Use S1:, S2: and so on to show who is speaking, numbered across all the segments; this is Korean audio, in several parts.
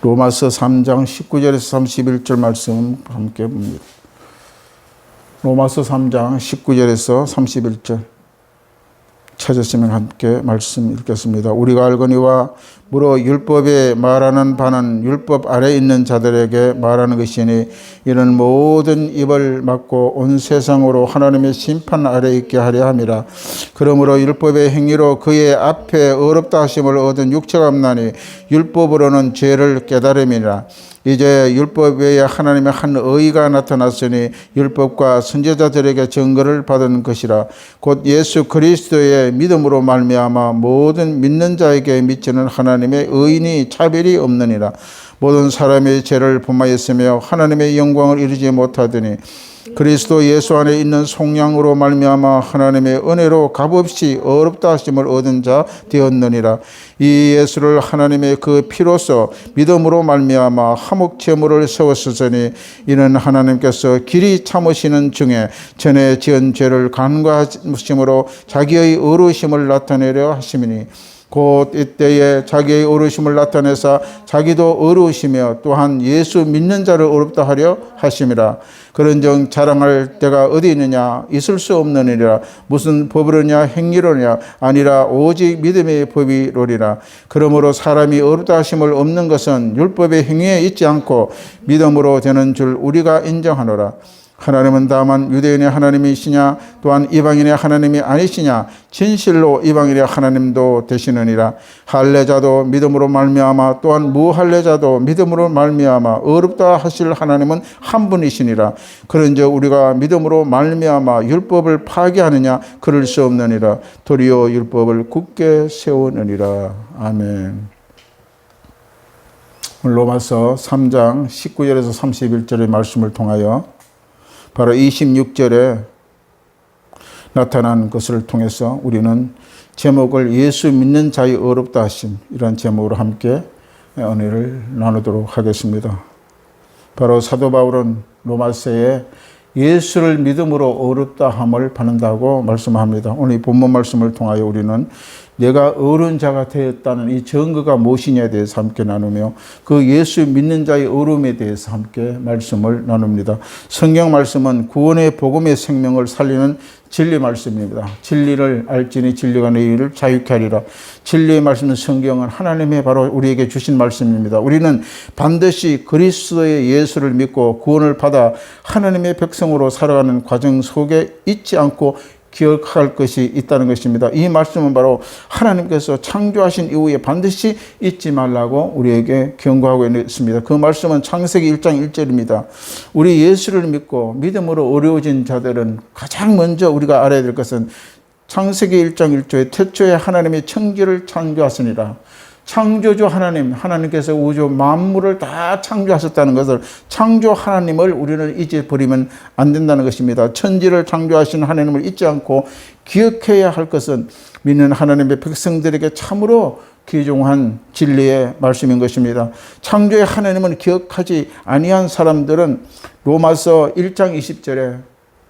S1: 로마서 3장 19절에서 31절 말씀 함께 봅니다. 로마서 3장 19절에서 31절 찾으시면 함께 말씀 읽겠습니다. 우리가 알거니와 무릇 율법에 말하는 바는 율법 아래 있는 자들에게 말하는 것이니 이는 모든 입을 막고 온 세상으로 하나님의 심판 아래 있게 하려 함이라. 그러므로 율법의 행위로 그의 앞에 어렵다 하심을 얻은 육체가 없나니 율법으로는 죄를 깨달음이라. 이제 율법 외에 하나님의 한 의가 나타났으니 율법과 선지자들에게 증거를 받은 것이라. 곧 예수 그리스도의 믿음으로 말미암아 모든 믿는 자에게 미치는 하나님의 의인이 차별이 없느니라. 모든 사람의 죄를 범하였으며 하나님의 영광을 이루지 못하더니 그리스도 예수 안에 있는 속량으로 말미암아 하나님의 은혜로 값없이 어렵다 하심을 얻은 자 되었느니라. 이 예수를 하나님의 그 피로써 믿음으로 말미암아 화목 제물을 세웠으니 이는 하나님께서 길이 참으시는 중에 전에 지은 죄를 간과하심으로 자기의 의로우심을 나타내려 하심이니 곧 이때에 자기의 의로우심을 나타내사 자기도 의로우시며 또한 예수 믿는 자를 의롭다 하려 하심이라. 그런즉 자랑할 때가 어디 있느냐? 있을 수 없느니라. 무슨 법으로냐? 행위로냐? 아니라 오직 믿음의 법이로리라. 그러므로 사람이 의롭다 하심을 없는 것은 율법의 행위에 있지 않고 믿음으로 되는 줄 우리가 인정하노라. 하나님은 다만 유대인의 하나님이시냐 또한 이방인의 하나님이 아니시냐? 진실로 이방인의 하나님도 되시느니라. 할례자도 믿음으로 말미암아 또한 무할례자도 믿음으로 말미암아 어렵다 하실 하나님은 한 분이시니라. 그런즉 우리가 믿음으로 말미암아 율법을 파괴하느냐? 그럴 수 없느니라. 도리어 율법을 굳게 세우느니라. 아멘. 로마서 3장 19절에서 31절의 말씀을 통하여 바로 26절에 나타난 것을 통해서 우리는 제목을 예수 믿는 자의 어렵다 하심, 이런 제목으로 함께 은혜를 나누도록 하겠습니다. 바로 사도 바울은 로마서에 예수를 믿음으로 어렵다 함을 받는다고 말씀합니다. 오늘 이 본문 말씀을 통하여 우리는 내가 어려운 자가 되었다는 이 증거가 무엇이냐에 대해서 함께 나누며 그 예수 믿는 자의 어려움에 대해서 함께 말씀을 나눕니다. 성경 말씀은 구원의 복음의 생명을 살리는 진리 말씀입니다. 진리를 알지니 진리가 너희를 자유케 하리라. 진리의 말씀은 성경은 하나님의 바로 우리에게 주신 말씀입니다. 우리는 반드시 그리스도의 예수를 믿고 구원을 받아 하나님의 백성으로 살아가는 과정 속에 잊지 않고 기억할 것이 있다는 것입니다. 이 말씀은 바로 하나님께서 창조하신 이후에 반드시 잊지 말라고 우리에게 경고하고 있습니다. 그 말씀은 창세기 1장 1절입니다. 우리 예수를 믿고 믿음으로 어려워진 자들은 가장 먼저 우리가 알아야 될 것은 창세기 1장 1절에 태초에 하나님의 천지를 창조하시니라. 창조주 하나님, 하나님께서 우주 만물을 다 창조하셨다는 것을, 창조 하나님을 우리는 잊어버리면 안 된다는 것입니다. 천지를 창조하신 하나님을 잊지 않고 기억해야 할 것은 믿는 하나님의 백성들에게 참으로 귀중한 진리의 말씀인 것입니다. 창조의 하나님은 기억하지 아니한 사람들은 로마서 1장 20절에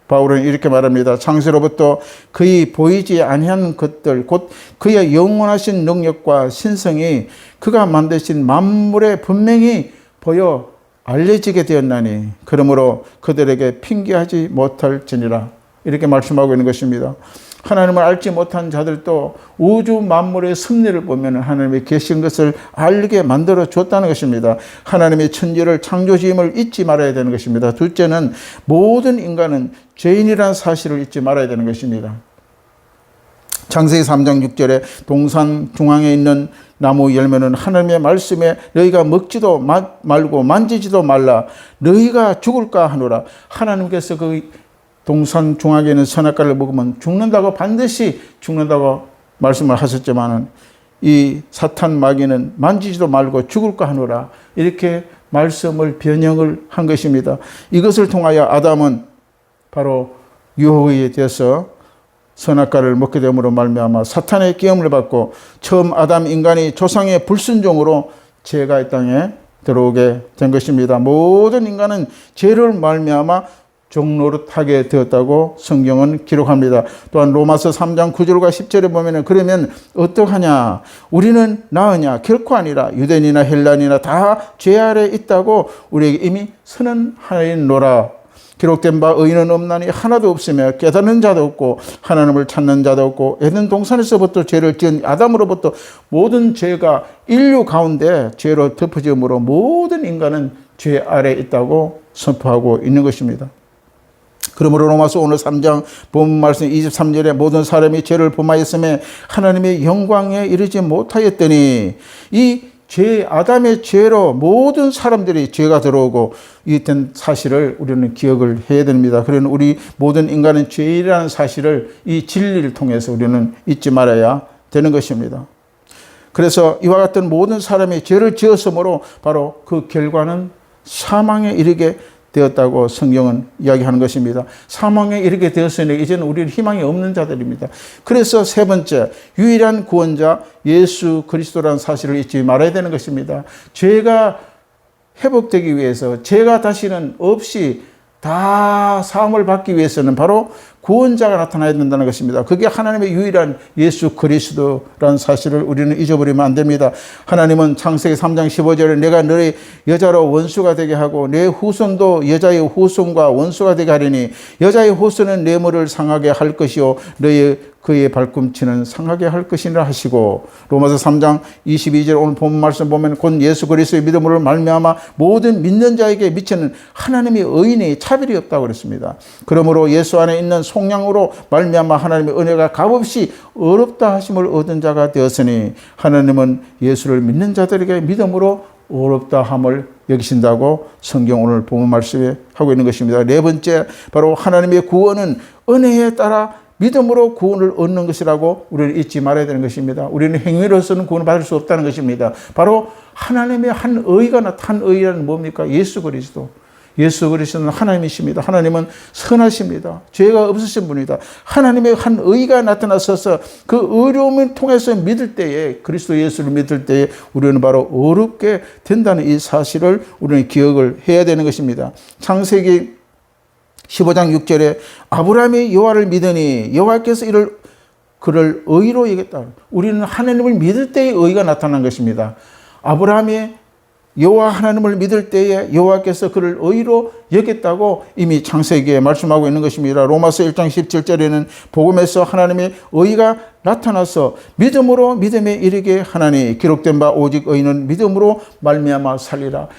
S1: 바울은 이렇게 말합니다. 창세로부터 그의 보이지 아니한 것들 곧 그의 영원하신 능력과 신성이 그가 만드신 만물에 분명히 보여 알려지게 되었나니 그러므로 그들에게 핑계하지 못할지니라. 이렇게 말씀하고 있는 것입니다. 하나님을 알지 못한 자들도 우주 만물의 섭리를 보면 하나님의 계신 것을 알게 만들어 줬다는 것입니다. 하나님의 천지를 창조지음을 잊지 말아야 되는 것입니다. 둘째는 모든 인간은 죄인이라는 사실을 잊지 말아야 되는 것입니다. 창세기 3장 6절에 동산 중앙에 있는 나무 열매는 하나님의 말씀에 너희가 먹지도 말고 만지지도 말라 너희가 죽을까 하노라. 하나님께서 그 동산 중앙에 있는 선악과를 먹으면 죽는다고, 반드시 죽는다고 말씀을 하셨지만은 이 사탄 마귀는 만지지도 말고 죽을까 하노라. 이렇게 말씀을 변형을 한 것입니다. 이것을 통하여 아담은 바로 유혹에 대해서 선악과를 먹게 됨으로 말미암아 사탄의 끼움을 받고 처음 아담 인간이 조상의 불순종으로 죄가 이 땅에 들어오게 된 것입니다. 모든 인간은 죄를 말미암아 종노릇하게 되었다고 성경은 기록합니다. 또한 로마서 3장 9절과 10절에 보면은 그러면 어떡하냐? 우리는 나으냐? 결코 아니라 유대인이나 헬라인이나 다 죄 아래 있다고 우리에게 이미 선언하였노라. 기록된 바 의인은 없나니 하나도 없으며 깨닫는 자도 없고 하나님을 찾는 자도 없고 에덴 동산에서부터 죄를 지은 아담으로부터 모든 죄가 인류 가운데 죄로 덮어지므로 모든 인간은 죄 아래 있다고 선포하고 있는 것입니다. 그러므로 로마서 오늘 3장 본문 말씀 23절에 모든 사람이 죄를 범하였음에 하나님의 영광에 이르지 못하였더니 이 아담의 죄로 모든 사람들이 죄가 들어오고 이된 사실을 우리는 기억을 해야 됩니다. 그러나 우리 모든 인간은 죄인이라는 사실을 이 진리를 통해서 우리는 잊지 말아야 되는 것입니다. 그래서 이와 같은 모든 사람이 죄를 지었으므로 바로 그 결과는 사망에 이르게 되었다고 성경은 이야기하는 것입니다. 사망에 이르게 되었으니 이제는 우리는 희망이 없는 자들입니다. 그래서 세 번째, 유일한 구원자 예수 그리스도라는 사실을 잊지 말아야 되는 것입니다. 죄가 회복되기 위해서, 죄가 다시는 없이 다 사함을 받기 위해서는 바로 구원자가 나타나야 된다는 것입니다. 그게 하나님의 유일한 예수 그리스도라는 사실을 우리는 잊어버리면 안 됩니다. 하나님은 창세기 3장 15절에 내가 너의 여자로 원수가 되게 하고 내 후손도 여자의 후손과 원수가 되게 하리니 여자의 후손은 내 머리를 상하게 할 것이요 그의 발꿈치는 상하게 할 것이라 하시고, 로마서 3장 22절 오늘 본 말씀 보면 곧 예수 그리스도의 믿음으로 말미암아 모든 믿는 자에게 미치는 하나님의 의인이 차별이 없다고 그랬습니다. 그러므로 예수 안에 있는 속량으로 말미암아 하나님의 은혜가 값없이 어렵다 하심을 얻은 자가 되었으니 하나님은 예수를 믿는 자들에게 믿음으로 어렵다 함을 여기신다고 성경 오늘 본문 말씀에 하고 있는 것입니다. 네 번째, 바로 하나님의 구원은 은혜에 따라 믿음으로 구원을 얻는 것이라고 우리는 잊지 말아야 되는 것입니다. 우리는 행위로서는 구원을 받을 수 없다는 것입니다. 바로 하나님의 한 의가 나타난 의라는 뭡니까? 예수 그리스도. 예수 그리스도는 하나님이십니다. 하나님은 선하십니다. 죄가 없으신 분이다. 하나님의 한 의가 나타나셔서 그 의로움을 통해서 믿을 때에, 그리스도 예수를 믿을 때에 우리는 바로 어렵게 된다는 이 사실을 우리는 기억을 해야 되는 것입니다. 창세기 15장 6절에 아브라함이 여호와를 믿으니 여호와께서 그를 의로 여겼다. 우리는 하나님을 믿을 때의 의가 나타난 것입니다. 아브라함이 여호와 하나님을 믿을 때에 여호와께서 그를 의로 여겼다고 이미 창세기에 말씀하고 있는 것입니다. 로마서 1장 17절에는 복음에서 하나님의 의가 나타나서 믿음으로 믿음에 이르게 하나니 기록된 바 오직 의인은 믿음으로 말미암아 살리라.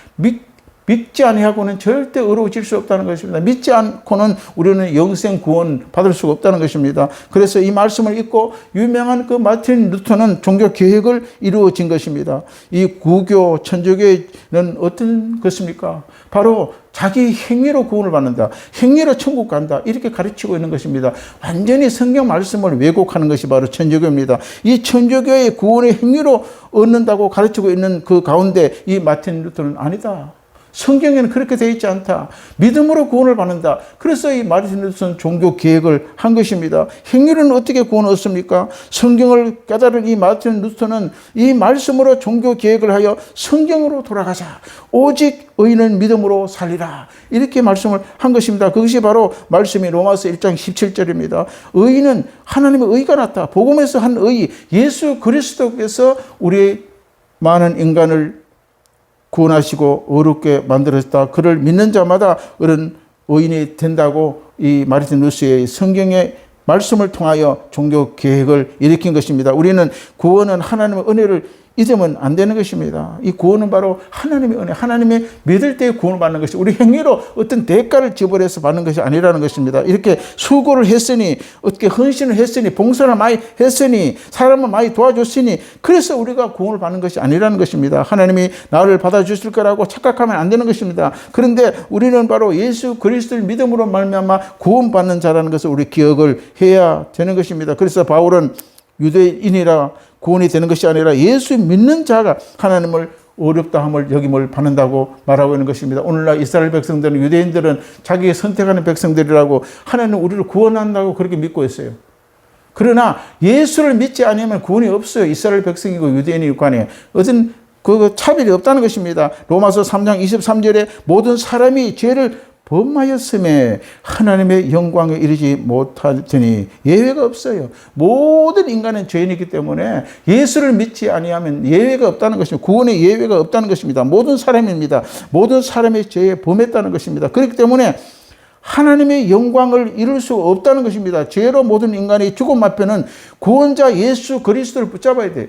S1: 믿지 아니하고는 절대 의로워질 수 없다는 것입니다. 믿지 않고는 우리는 영생 구원 받을 수가 없다는 것입니다. 그래서 이 말씀을 읽고 유명한 그 마틴 루터는 종교 개혁을 이루어진 것입니다. 이 구교 천주교는 어떤 것입니까? 바로 자기 행위로 구원을 받는다, 행위로 천국 간다, 이렇게 가르치고 있는 것입니다. 완전히 성경 말씀을 왜곡하는 것이 바로 천주교입니다. 이 천주교의 구원의 행위로 얻는다고 가르치고 있는 그 가운데 이 마틴 루터는 아니다. 성경에는 그렇게 되어 있지 않다. 믿음으로 구원을 받는다. 그래서 이 마틴 루터는 종교 개혁을 한 것입니다. 행위로는 어떻게 구원을 얻습니까? 성경을 깨달은 이 마틴 루터는 이 말씀으로 종교 개혁을 하여 성경으로 돌아가자. 오직 의인은 믿음으로 살리라. 이렇게 말씀을 한 것입니다. 그것이 바로 말씀이 로마서 1장 17절입니다. 의인은 하나님의 의가 나타. 복음에서 한 의, 예수 그리스도께서 우리 많은 인간을 구원하시고 어렵게 만들었다. 그를 믿는 자마다 그런 의인이 된다고 이 마르틴 루터의 성경의 말씀을 통하여 종교 개혁을 일으킨 것입니다. 우리는 구원은 하나님의 은혜를 잊으면 안 되는 것입니다. 이 구원은 바로 하나님의 은혜, 하나님의 믿을 때에 구원을 받는 것이 우리 행위로 어떤 대가를 지불해서 받는 것이 아니라는 것입니다. 이렇게 수고를 했으니, 어떻게 헌신을 했으니, 봉사를 많이 했으니, 사람을 많이 도와줬으니, 그래서 우리가 구원을 받는 것이 아니라는 것입니다. 하나님이 나를 받아주실 거라고 착각하면 안 되는 것입니다. 그런데 우리는 바로 예수 그리스도를 믿음으로 말미암아 구원받는 자라는 것을 우리 기억을 해야 되는 것입니다. 그래서 바울은 유대인이라 구원이 되는 것이 아니라 예수 믿는 자가 하나님을 어렵다 함을 여김을 받는다고 말하고 있는 것입니다. 오늘날 이스라엘 백성들은, 유대인들은 자기가 선택하는 백성들이라고 하나님 우리를 구원한다고 그렇게 믿고 있어요. 그러나 예수를 믿지 않으면 구원이 없어요. 이스라엘 백성이고 유대인이 간에 어떤 그 차별이 없다는 것입니다. 로마서 3장 23절에 모든 사람이 죄를 범하였음에 하나님의 영광에 이르지 못하더니 예외가 없어요. 모든 인간은 죄인이기 때문에 예수를 믿지 아니하면 예외가 없다는 것입니다. 구원의 예외가 없다는 것입니다. 모든 사람입니다. 모든 사람의 죄에 범했다는 것입니다. 그렇기 때문에 하나님의 영광을 이룰 수 없다는 것입니다. 죄로 모든 인간이 죽음 앞에는 구원자 예수 그리스도를 붙잡아야 돼요.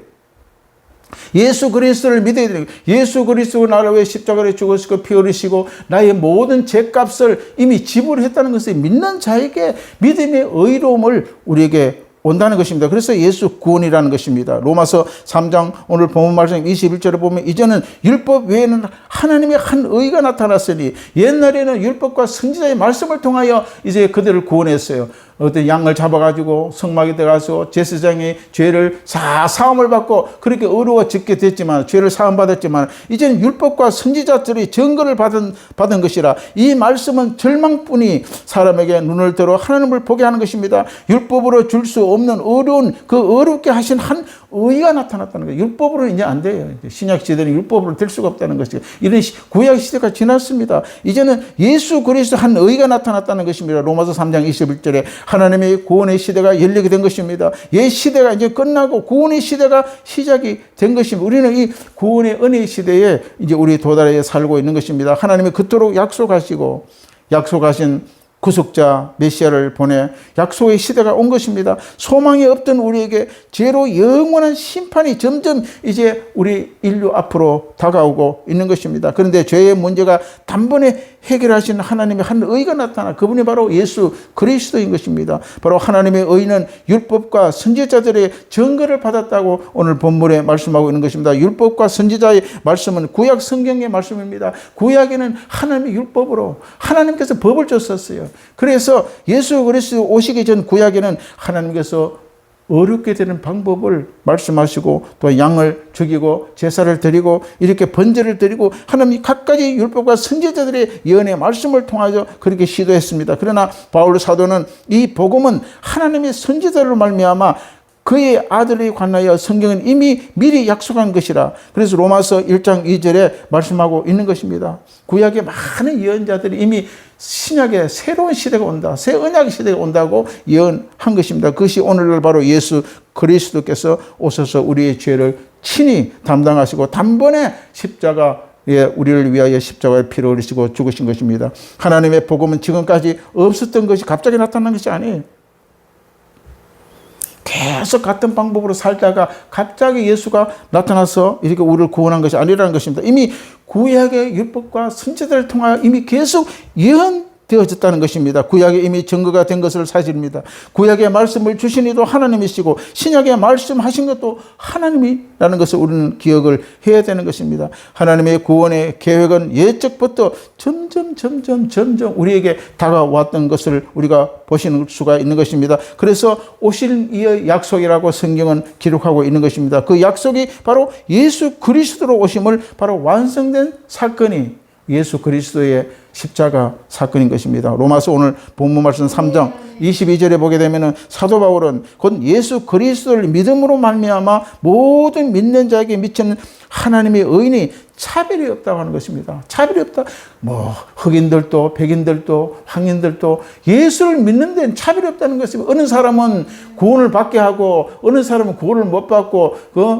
S1: 예수 그리스도를 믿어야 돼요. 예수 그리스도가 나를 위해 십자가에 죽으시고 피 흘리시고 나의 모든 죄값을 이미 지불했다는 것을 믿는 자에게 믿음의 의로움을 우리에게 온다는 것입니다. 그래서 예수 구원이라는 것입니다. 로마서 3장 오늘 본문 말씀 21절에 보면 이제는 율법 외에는 하나님의 한 의가 나타났으니 옛날에는 율법과 선지자의 말씀을 통하여 이제 그들을 구원했어요. 어떤 양을 잡아가지고 성막에 들어가서 제사장의 죄를 사함을 받고 그렇게 어려워짓게 됐지만 죄를 사함받았지만 이제는 율법과 선지자들의 증거를 받은 것이라 이 말씀은 절망뿐이 사람에게 눈을 들어 하나님을 보게 하는 것입니다. 율법으로 줄 수 없는 어려운 그 어렵게 하신 한 의가 나타났다는 거예요. 율법으로는 이제 안 돼요. 신약 시대는 율법으로 될 수가 없다는 것이죠. 이런 구약 시대가 지났습니다. 이제는 예수 그리스도 한 의가 나타났다는 것입니다. 로마서 3장 21절에 하나님의 구원의 시대가 열리게 된 것입니다. 옛 시대가 이제 끝나고 구원의 시대가 시작이 된 것입니다. 우리는 이 구원의 은혜의 시대에 이제 우리 도달해 살고 있는 것입니다. 하나님이 그토록 약속하신 구속자 메시아를 보내 약속의 시대가 온 것입니다. 소망이 없던 우리에게 죄로 영원한 심판이 점점 이제 우리 인류 앞으로 다가오고 있는 것입니다. 그런데 죄의 문제가 단번에 해결하신 하나님의 한 의가 나타나 그분이 바로 예수 그리스도인 것입니다. 바로 하나님의 의는 율법과 선지자들의 증거를 받았다고 오늘 본문에 말씀하고 있는 것입니다. 율법과 선지자의 말씀은 구약 성경의 말씀입니다. 구약에는 하나님의 율법으로 하나님께서 법을 줬었어요. 그래서 예수 그리스도 오시기 전 구약에는 하나님께서 어렵게 되는 방법을 말씀하시고 또 양을 죽이고 제사를 드리고 이렇게 번제를 드리고 하나님이 각가지 율법과 선지자들의 예언의 말씀을 통하여 그렇게 시도했습니다. 그러나 바울 사도는 이 복음은 하나님의 선지자로 말미암아 그의 아들에 관하여 성경은 이미 미리 약속한 것이라. 그래서 로마서 1장 2절에 말씀하고 있는 것입니다. 구약의 많은 예언자들이 이미 신약의 새로운 시대가 온다, 새 언약의 시대가 온다고 예언한 것입니다. 그것이 오늘날 바로 예수 그리스도께서 오셔서 우리의 죄를 친히 담당하시고 단번에 십자가에 우리를 위하여 십자가의 피를 흘리시고 죽으신 것입니다. 하나님의 복음은 지금까지 없었던 것이 갑자기 나타난 것이 아니에요. 계속 같은 방법으로 살다가 갑자기 예수가 나타나서 이렇게 우리를 구원한 것이 아니라는 것입니다. 이미 구약의 율법과 선지자들을 통하여 이미 계속 예언되어졌다는 것입니다. 구약에 이미 증거가 된 것을 사실입니다. 구약의 말씀을 주신 이도 하나님이시고 신약의 말씀하신 것도 하나님이라는 것을 우리는 기억을 해야 되는 것입니다. 하나님의 구원의 계획은 예적부터 점점 우리에게 다가왔던 것을 우리가 보시는 수가 있는 것입니다. 그래서 오실 이의 약속이라고 성경은 기록하고 있는 것입니다. 그 약속이 바로 예수 그리스도로 오심을 바로 완성된 사건이 예수 그리스도의 십자가 사건인 것입니다. 로마서 오늘 본문 말씀 3장 22절에 보게 되면 사도 바울은 곧 예수 그리스도를 믿음으로 말미암아 모든 믿는 자에게 미치는 하나님의 의인이 차별이 없다고 하는 것입니다. 차별이 없다. 흑인들도 백인들도 황인들도 예수를 믿는 데는 차별이 없다는 것입니다. 어느 사람은 구원을 받게 하고 어느 사람은 구원을 못 받고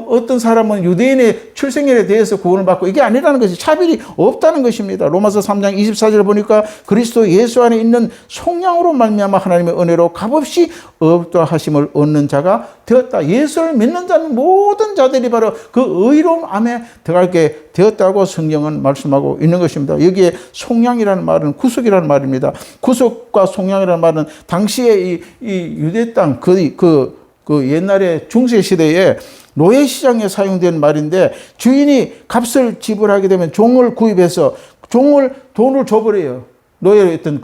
S1: 어떤 사람은 유대인의 출생일에 대해서 구원을 받고 이게 아니라는 것이 차별이 없다는 것입니다. 로마서 3장 24절을 보니까 그리스도 예수 안에 있는 속량으로 말미암아 하나님의 은혜로 값없이 의롭다하심을 얻는 자가 되었다. 예수를 믿는 자는 모든 자들이 바로 그 의로움 안에 들어가게 되었다고 성경은 말씀하고 있는 것입니다. 여기에 속량이라는 말은 구속이라는 말입니다. 구속과 속량이라는 말은 당시에 이 유대 땅 그 옛날에 중세 시대에 노예 시장에 사용된 말인데 주인이 값을 지불하게 되면 종을 구입해서 돈을 줘버려요. 노예였던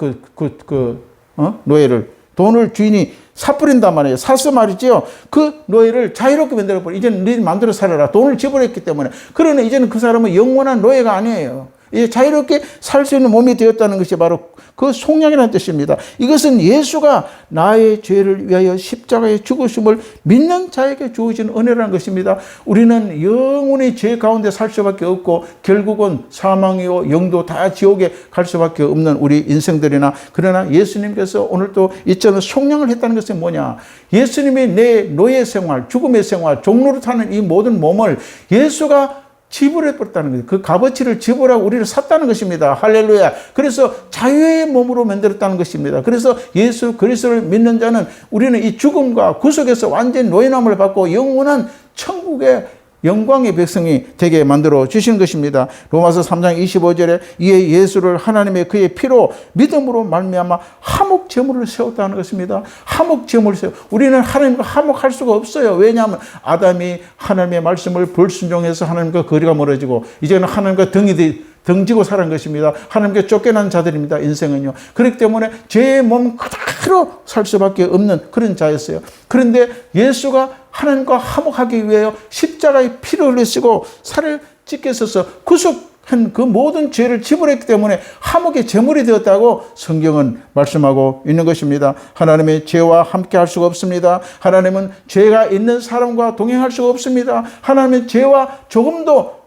S1: 노예를 돈을 주인이 사뿌린단 말이에요. 사서 말이죠. 그 노예를 자유롭게 만들어버려. 이제는 네 마음대로 살아라. 돈을 지불했기 때문에. 그러나 이제는 그 사람은 영원한 노예가 아니에요. 자유롭게 살 수 있는 몸이 되었다는 것이 바로 그 속량이라는 뜻입니다. 이것은 예수가 나의 죄를 위하여 십자가에 죽으심을 믿는 자에게 주어진 은혜라는 것입니다. 우리는 영원히 죄 가운데 살 수밖에 없고 결국은 사망이요 영도 다 지옥에 갈 수밖에 없는 우리 인생들이나, 그러나 예수님께서 오늘 또 이처럼 속량을 했다는 것은 뭐냐? 예수님이 내 노예 생활, 죽음의 생활, 종로로 타는 이 모든 몸을 예수가 지불해버렸다는 거예요. 그 값어치를 지불하고 우리를 샀다는 것입니다. 할렐루야. 그래서 자유의 몸으로 만들었다는 것입니다. 그래서 예수 그리스도를 믿는 자는 우리는 이 죽음과 구속에서 완전히 노예남을 받고 영원한 천국의 영광의 백성이 되게 만들어 주시는 것입니다. 로마서 3장 25절에 이에 예수를 하나님의 그의 피로 믿음으로 말미암아 화목 제물을 세웠다는 것입니다. 화목 제물을 세워. 우리는 하나님과 화목할 수가 없어요. 왜냐하면 아담이 하나님의 말씀을 불순종해서 하나님과 거리가 멀어지고 이제는 하나님과 등지고 살은 것입니다. 하나님께 쫓겨난 자들입니다. 인생은요. 그렇기 때문에 죄의 몸 그대로 살 수밖에 없는 그런 자였어요. 그런데 예수가 하나님과 화목하기 위하여 십자가의 피를 흘리시고 살을 찢게 써서 구속한 그 모든 죄를 지불했기 때문에 화목의 제물이 되었다고 성경은 말씀하고 있는 것입니다. 하나님의 죄와 함께 할 수가 없습니다. 하나님은 죄가 있는 사람과 동행할 수가 없습니다. 하나님의 죄와 조금도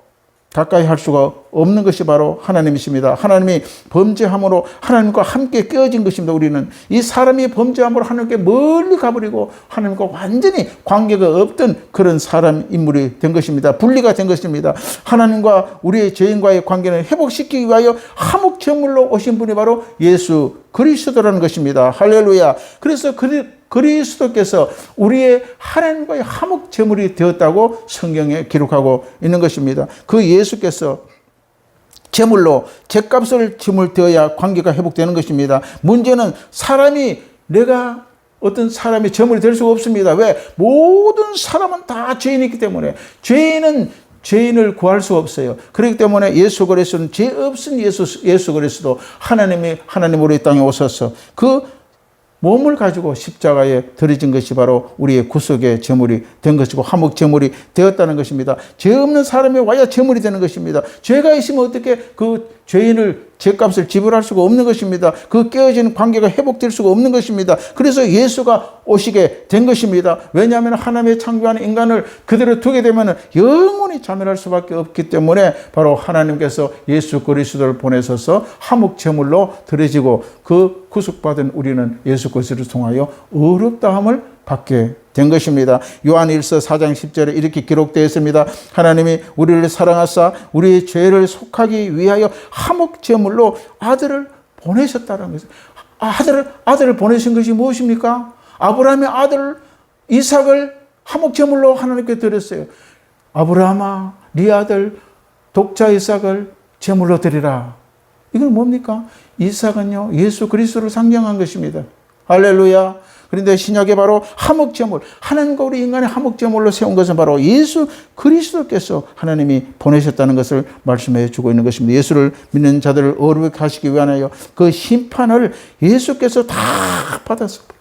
S1: 가까이 할 수가 없는 것이 바로 하나님이십니다. 하나님이 범죄함으로 하나님과 함께 깨어진 것입니다. 우리는 이 사람이 범죄함으로 하나님께 멀리 가버리고 하나님과 완전히 관계가 없던 그런 사람 인물이 된 것입니다. 분리가 된 것입니다. 하나님과 우리의 죄인과의 관계를 회복시키기 위하여 화목 제물로 오신 분이 바로 예수 그리스도라는 것입니다. 할렐루야. 그래서 그리스도께서 우리의 하나님과의 화목 제물이 되었다고 성경에 기록하고 있는 것입니다. 그 예수께서 제물로 죗값을 지물 되어야 관계가 회복되는 것입니다. 문제는 내가 어떤 사람이 제물이 될 수가 없습니다. 왜? 모든 사람은 다 죄인이기 때문에 죄인을 구할 수 없어요. 그렇기 때문에 예수 그리스도는 죄 없은 예수 그리스도 하나님으로 이 땅에 오셔서 그 몸을 가지고 십자가에 들어진 것이 바로 우리의 구속의 제물이 된 것이고 화목 제물이 되었다는 것입니다. 죄 없는 사람이 와야 제물이 되는 것입니다. 죄가 있으면 어떻게 그 죄인을 죄값을 지불할 수가 없는 것입니다. 그 깨어진 관계가 회복될 수가 없는 것입니다. 그래서 예수가 오시게 된 것입니다. 왜냐하면 하나님의 창조한 인간을 그대로 두게 되면 영원히 자멸할 수밖에 없기 때문에 바로 하나님께서 예수 그리스도를 보내셔서 화목 제물로 드려지고 그 구속받은 우리는 예수 그리스도를 통하여 의롭다함을 받게 된 것입니다. 요한일서 4장 10절에 이렇게 기록되어 있습니다. 하나님이 우리를 사랑하사 우리의 죄를 속하기 위하여 화목 제물로 아들을 보내셨다는 것이죠. 아들을 보내신 것이 무엇입니까? 아브라함의 아들 이삭을 화목 제물로 하나님께 드렸어요. 아브라함아, 네 아들 독자 이삭을 제물로 드리라. 이건 뭡니까? 이삭은요, 예수 그리스도를 상징한 것입니다. 할렐루야. 그런데 신약에 바로 화목제물, 하나님과 우리 인간의 화목제물로 세운 것은 바로 예수 그리스도께서 하나님이 보내셨다는 것을 말씀해 주고 있는 것입니다. 예수를 믿는 자들을 어렵게 하시기 위하여 그 심판을 예수께서 다 받았습니다.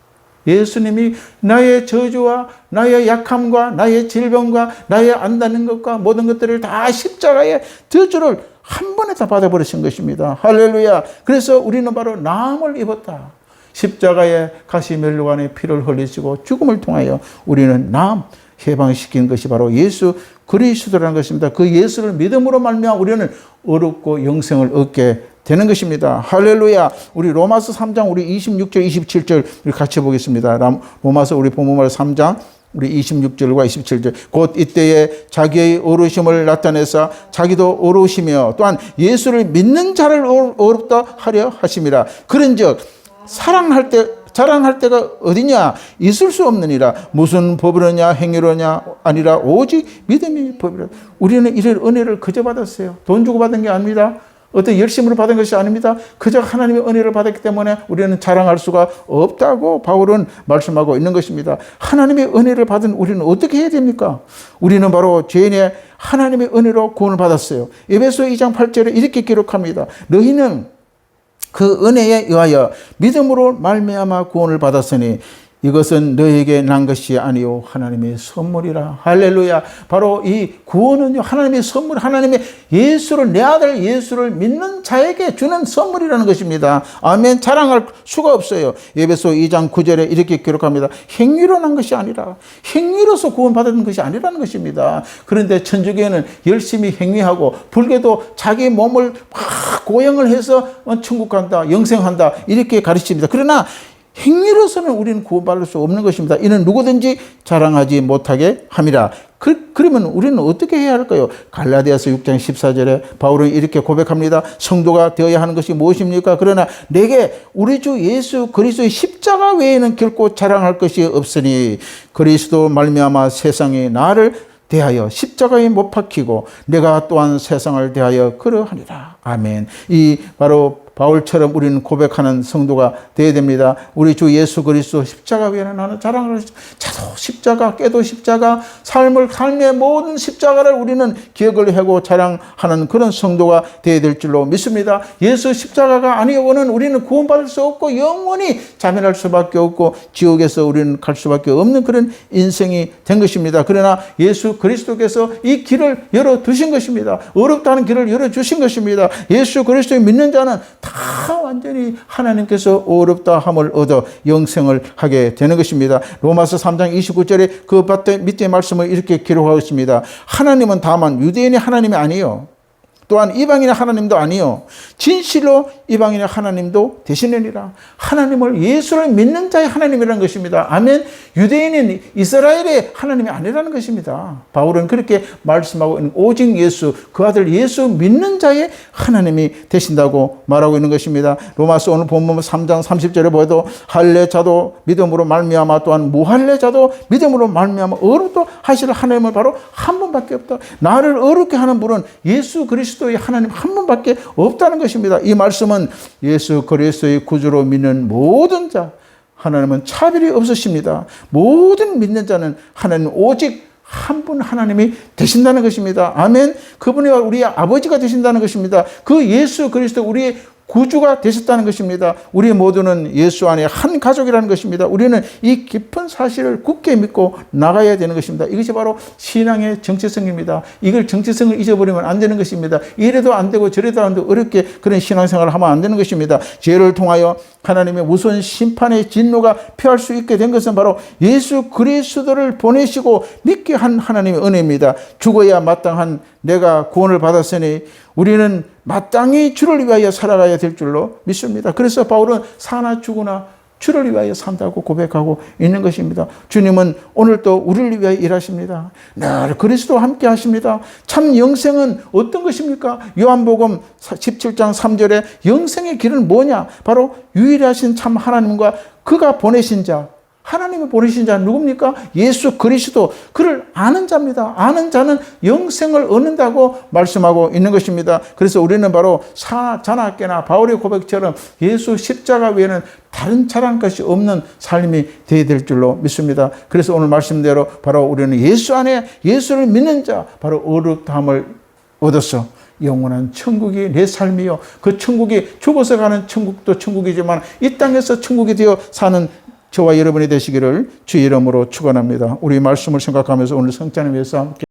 S1: 예수님이 나의 저주와 나의 약함과 나의 질병과 나의 안다는 것과 모든 것들을 다 십자가의 저주를 한 번에 다 받아버리신 것입니다. 할렐루야. 그래서 우리는 바로 나음을 입었다. 십자가에 가시면류관의 피를 흘리시고 죽음을 통하여 우리는 남 해방시킨 것이 바로 예수 그리스도라는 것입니다. 그 예수를 믿음으로 말미암아 우리는 어렵고 영생을 얻게 되는 것입니다. 할렐루야. 우리 로마서 3장 우리 26절 27절 우리 같이 보겠습니다. 로마서 우리 본문말 3장 우리 26절과 27절. 곧 이때에 자기의 어루심을 나타내사 자기도 어루시며 또한 예수를 믿는 자를 어렵다 하려 하심이라. 그런즉 자랑할 때가 어디냐? 있을 수 없느니라. 무슨 법이로냐 행위로냐 아니라 오직 믿음이 법이라. 우리는 이런 은혜를 그저 받았어요. 돈 주고 받은 게 아닙니다. 어떤 열심으로 받은 것이 아닙니다. 그저 하나님의 은혜를 받았기 때문에 우리는 자랑할 수가 없다고 바울은 말씀하고 있는 것입니다. 하나님의 은혜를 받은 우리는 어떻게 해야 됩니까? 우리는 바로 죄인의 하나님의 은혜로 구원을 받았어요. 에베소 2장 8절에 이렇게 기록합니다. 너희는 그 은혜에 의하여 믿음으로 말미암아 구원을 받았으니 이것은 너에게 난 것이 아니요 하나님의 선물이라. 할렐루야. 바로 이 구원은요 하나님의 선물, 하나님의 예수를, 내 아들 예수를 믿는 자에게 주는 선물이라는 것입니다. 아멘. 자랑할 수가 없어요. 에베소 2장 9절에 이렇게 기록합니다. 행위로 난 것이 아니라, 행위로서 구원받은 것이 아니라는 것입니다. 그런데 천주교는 열심히 행위하고, 불교도 자기 몸을 막 고형을 해서 천국 간다, 영생한다 이렇게 가르칩니다. 그러나 행위로서는 우리는 구원받을 수 없는 것입니다. 이는 누구든지 자랑하지 못하게 함이라. 그러면 우리는 어떻게 해야 할까요? 갈라디아서 6장 14절에 바울은 이렇게 고백합니다. 성도가 되어야 하는 것이 무엇입니까? 그러나 내게 우리 주 예수 그리스도의 십자가 외에는 결코 자랑할 것이 없으니 그리스도 말미암아 세상이 나를 대하여 십자가에 못 박히고 내가 또한 세상을 대하여 그러하니라. 아멘. 이 바로 바울처럼 우리는 고백하는 성도가 되어야 됩니다. 우리 주 예수 그리스도 십자가 외에는 나는 자랑을, 자도 십자가, 깨도 십자가, 삶의 모든 십자가를 우리는 기억을 하고 자랑하는 그런 성도가 되어야 될 줄로 믿습니다. 예수 십자가가 아니오고는 우리는 구원받을 수 없고 영원히 자멸할 수밖에 없고 지옥에서 우리는 갈 수밖에 없는 그런 인생이 된 것입니다. 그러나 예수 그리스도께서 이 길을 열어두신 것입니다. 어렵다는 길을 열어주신 것입니다. 예수 그리스도를 믿는 자는 다 완전히 하나님께서 어렵다 함을 얻어 영생을 하게 되는 것입니다. 로마서 3장 29절에 그 밑에 말씀을 이렇게 기록하고 있습니다. 하나님은 다만 유대인의 하나님이 아니요 또한 이방인의 하나님도 아니요 진실로 이방인의 하나님도 되시느니라. 하나님을, 예수를 믿는 자의 하나님이라는 것입니다. 아멘. 유대인은 이스라엘의 하나님이 아니라는 것입니다. 바울은 그렇게 말씀하고 있는, 오직 예수, 그 아들 예수 믿는 자의 하나님이 되신다고 말하고 있는 것입니다. 로마서 오늘 본문 3장 30절에 보여도 할례자도 믿음으로 말미암아 또한 무할례자도 믿음으로 말미암아 어렵다 하실 하나님은 바로 한 분밖에 없다. 나를 어렵게 하는 분은 예수 그리스도의 하나님 한 분밖에 없다는 것입니다. 이 말씀은 예수 그리스도의 구주로 믿는 모든 자, 하나님은 차별이 없으십니다. 모든 믿는 자는 하나님 오직 한 분 하나님이 되신다는 것입니다. 아멘. 그분이 우리의 아버지가 되신다는 것입니다. 그 예수 그리스도 우리의 구주가 되셨다는 것입니다. 우리 모두는 예수 안에 한 가족이라는 것입니다. 우리는 이 깊은 사실을 굳게 믿고 나가야 되는 것입니다. 이것이 바로 신앙의 정체성입니다. 이걸 정체성을 잊어버리면 안 되는 것입니다. 이래도 안 되고 저래도 안 되고 어렵게 그런 신앙생활을 하면 안 되는 것입니다. 죄를 통하여 하나님의 무서운 심판의 진노가 피할 수 있게 된 것은 바로 예수 그리스도를 보내시고 믿게 한 하나님의 은혜입니다. 죽어야 마땅한 내가 구원을 받았으니 우리는 마땅히 주를 위하여 살아가야 될 줄로 믿습니다. 그래서 바울은 사나 죽으나 주를 위하여 산다고 고백하고 있는 것입니다. 주님은 오늘도 우리를 위하여 일하십니다. 늘 그리스도와 함께 하십니다. 참 영생은 어떤 것입니까? 요한복음 17장 3절에 영생의 길은 뭐냐? 바로 유일하신 참 하나님과 그가 보내신 자, 하나님이 보내신 자는 누굽니까? 예수 그리스도, 그를 아는 자입니다. 아는 자는 영생을 얻는다고 말씀하고 있는 것입니다. 그래서 우리는 바로 자나 깨나 바울의 고백처럼 예수 십자가 외에는 다른 자랑할 것이 없는 삶이 되어야 될 줄로 믿습니다. 그래서 오늘 말씀대로 바로 우리는 예수 안에 예수를 믿는 자, 바로 어렵다함을 얻어서 영원한 천국이 내 삶이요. 그 천국이 죽어서 가는 천국도 천국이지만 이 땅에서 천국이 되어 사는 저와 여러분이 되시기를 주의 이름으로 축원합니다. 우리 말씀을 생각하면서 오늘 성찬을 위해서 함께